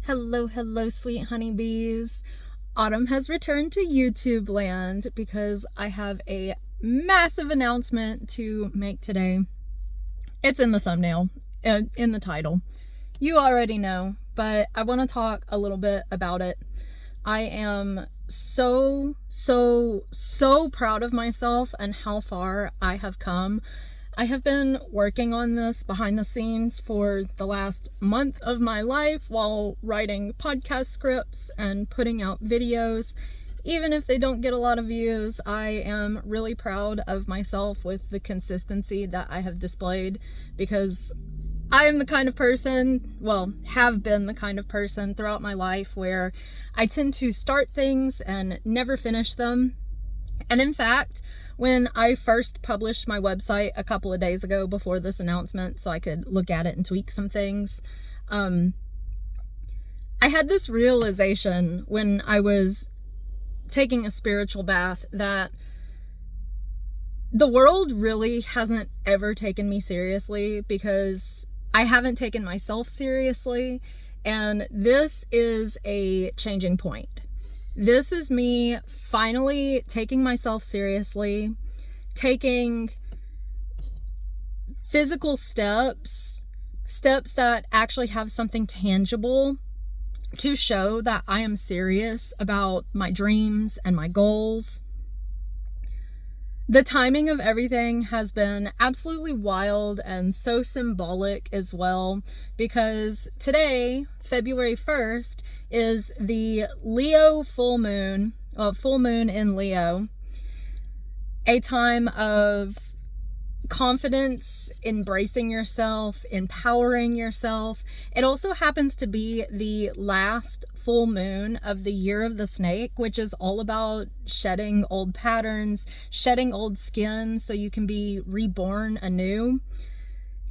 Hello, hello, sweet honeybees. Autumn has returned to YouTube land because I have a massive announcement to make today. It's in the thumbnail, in the title. You already know, but I want to talk a little bit about it. I am so proud of myself and how far I have come. I have been working on this behind the scenes for the last month of my life while writing podcast scripts and putting out videos. Even if they don't get a lot of views, I am really proud of myself with the consistency that I have displayed, because I am the kind of person, have been the kind of person throughout my life where I tend to start things and never finish them. And in fact, when I first published my website a couple of days ago before this announcement so I could look at it and tweak some things, I had this realization when I was taking a spiritual bath that the world really hasn't ever taken me seriously because I haven't taken myself seriously, and this is a changing point. This is me finally taking myself seriously, taking physical steps that actually have something tangible to show that I am serious about my dreams and my goals. The timing of everything has been absolutely wild and so symbolic as well, because today, February 1st, is the Leo full moon in Leo, a time of confidence, embracing yourself, empowering yourself. It also happens to be the last full moon of the year of the snake, which is all about shedding old patterns, shedding old skin so you can be reborn anew.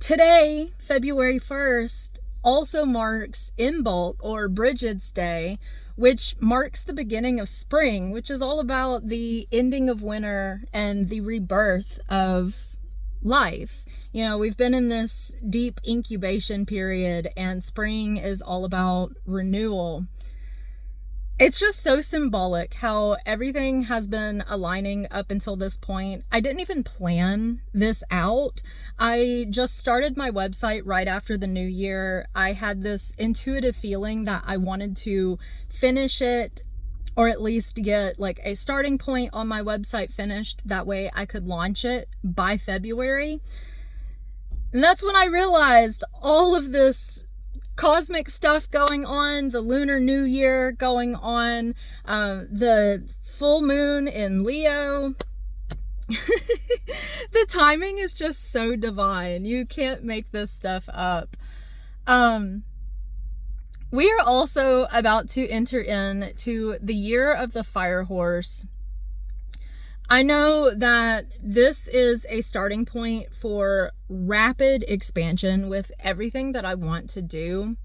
Today, February 1st, also marks Imbolc, or Brigid's Day, which marks the beginning of spring, which is all about the ending of winter and the rebirth of life. You know, we've been in this deep incubation period, and spring is all about renewal. It's just so symbolic how everything has been aligning up until this point. I didn't even plan this out. I just started my website right after the new year. I had this intuitive feeling that I wanted to finish it, or at least get like a starting point on my website finished. That way I could launch it by February. And that's when I realized all of this cosmic stuff going on, the Lunar New Year going on, the full moon in Leo. The timing is just so divine. You can't make this stuff up. We are also about to enter into the year of the fire horse. I know that this is a starting point for rapid expansion with everything that I want to do.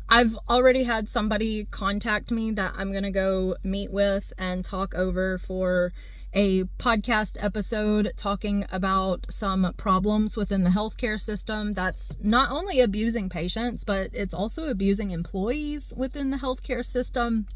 I've already had somebody contact me that I'm going to go meet with and talk over for a podcast episode talking about some problems within the healthcare system that's not only abusing patients, but it's also abusing employees within the healthcare system.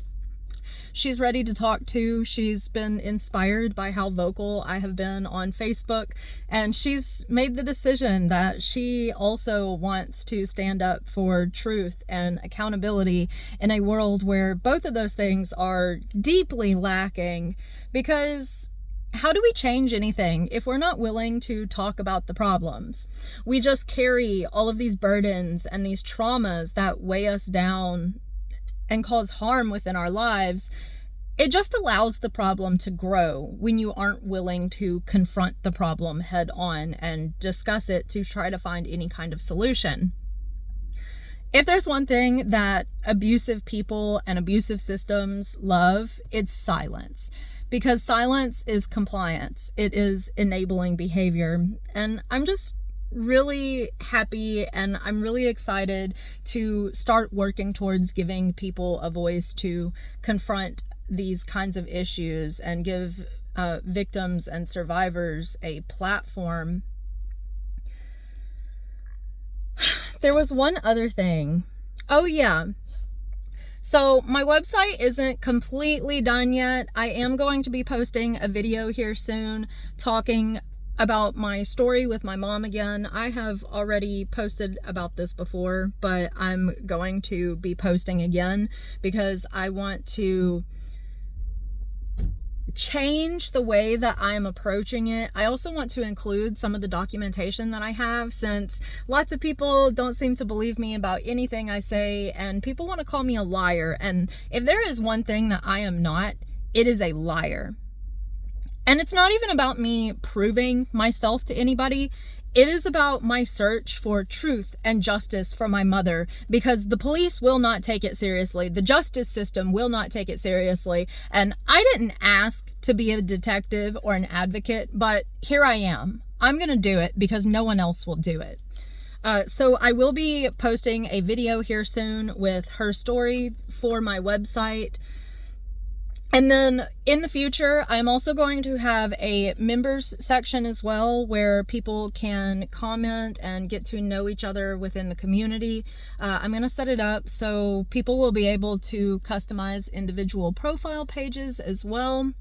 She's ready to talk to. She's been inspired by how vocal I have been on Facebook, and she's made the decision that she also wants to stand up for truth and accountability in a world where both of those things are deeply lacking. Because how do we change anything if we're not willing to talk about the problems? We just carry all of these burdens and these traumas that weigh us down and cause harm within our lives. It just allows the problem to grow when you aren't willing to confront the problem head on and discuss it to try to find any kind of solution. If there's one thing that abusive people and abusive systems love, it's silence. Because silence is compliance. It is enabling behavior. And I'm just really happy and I'm really excited to start working towards giving people a voice to confront these kinds of issues and give victims and survivors a platform. There was one other thing. Oh yeah, So my website isn't completely done yet. I am going to be posting a video here soon talking about my story with my mom again. I have already posted about this before, but I'm going to be posting again because I want to change the way that I'm approaching it. I also want to include some of the documentation that I have, since lots of people don't seem to believe me about anything I say, and people want to call me a liar. And if there is one thing that I am not, it is a liar. And it's not even about me proving myself to anybody. It is about my search for truth and justice for my mother, because the police will not take it seriously. The justice system will not take it seriously. And I didn't ask to be a detective or an advocate, but here I am. I'm going to do it because no one else will do it. So I will be posting a video here soon with her story for my website. And then in the future, I'm also going to have a members section as well, where people can comment and get to know each other within the community. I'm going to set it up so people will be able to customize individual profile pages as well.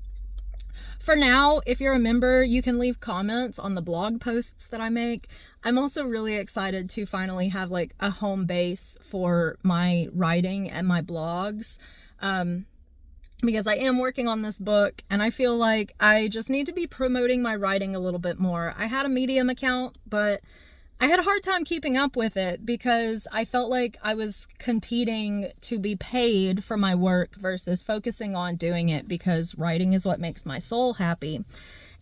For now, if you're a member, you can leave comments on the blog posts that I make. I'm also really excited to finally have like a home base for my writing and my blogs. Because I am working on this book and I feel like I just need to be promoting my writing a little bit more. I had a Medium account, but I had a hard time keeping up with it because I felt like I was competing to be paid for my work versus focusing on doing it because writing is what makes my soul happy.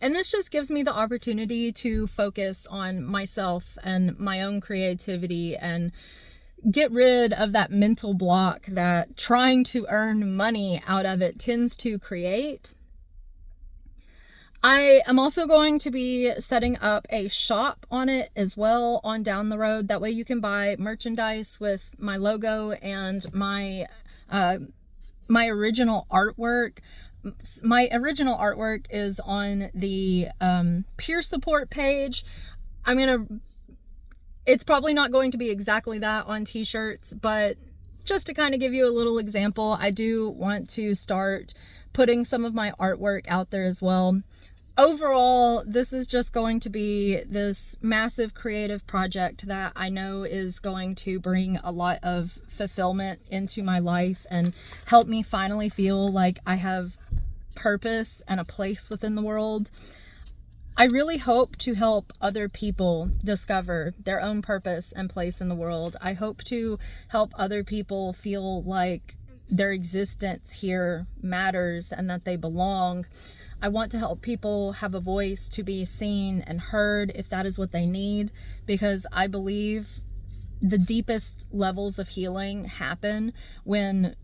And this just gives me the opportunity to focus on myself and my own creativity and get rid of that mental block that trying to earn money out of it tends to create. I am also going to be setting up a shop on it as well on down the road. That way you can buy merchandise with my logo and my original artwork. My original artwork is on the peer support page. It's probably not going to be exactly that on t-shirts, but just to kind of give you a little example, I do want to start putting some of my artwork out there as well. Overall, this is just going to be this massive creative project that I know is going to bring a lot of fulfillment into my life and help me finally feel like I have purpose and a place within the world. I really hope to help other people discover their own purpose and place in the world. I hope to help other people feel like their existence here matters and that they belong. I want to help people have a voice to be seen and heard if that is what they need, because I believe the deepest levels of healing happen when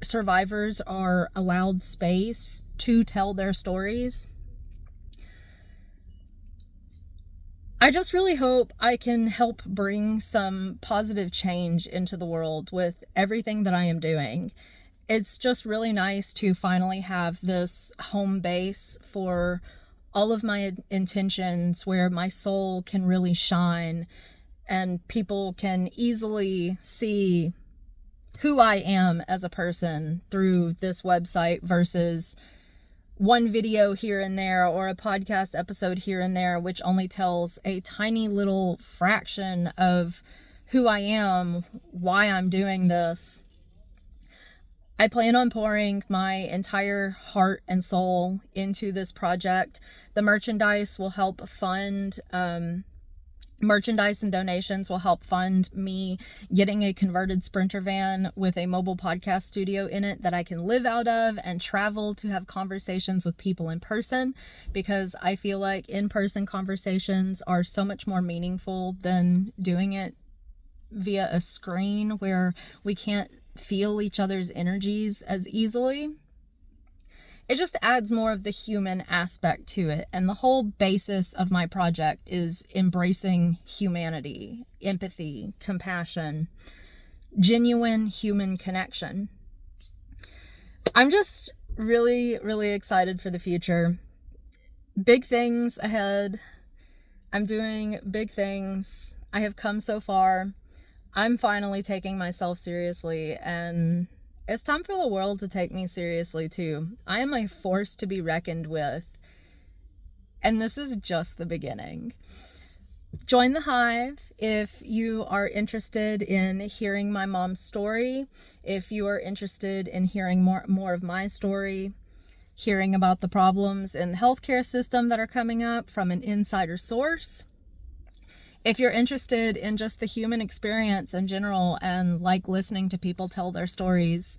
survivors are allowed space to tell their stories. I just really hope I can help bring some positive change into the world with everything that I am doing. It's just really nice to finally have this home base for all of my intentions where my soul can really shine and people can easily see who I am as a person through this website versus one video here and there or a podcast episode here and there, which only tells a tiny little fraction of who I am, why I'm doing this. I plan on pouring my entire heart and soul into this project. The merchandise will help fund merchandise and donations will help fund me getting a converted Sprinter van with a mobile podcast studio in it that I can live out of and travel to have conversations with people in person, because I feel like in-person conversations are so much more meaningful than doing it via a screen where we can't feel each other's energies as easily. It just adds more of the human aspect to it. And the whole basis of my project is embracing humanity, empathy, compassion, genuine human connection. I'm just really, really excited for the future. Big things ahead. I'm doing big things. I have come so far. I'm finally taking myself seriously, and It's time for the world to take me seriously, too. I am a force to be reckoned with. And this is just the beginning. Join the Hive if you are interested in hearing my mom's story, if you are interested in hearing more of my story, hearing about the problems in the healthcare system that are coming up from an insider source. If you're interested in just the human experience in general and like listening to people tell their stories,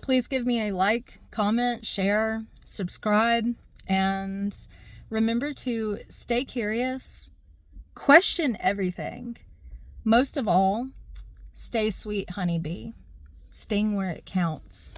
please give me a like, comment, share, subscribe, and remember to stay curious, question everything. Most of all, stay sweet, honeybee. Sting where it counts.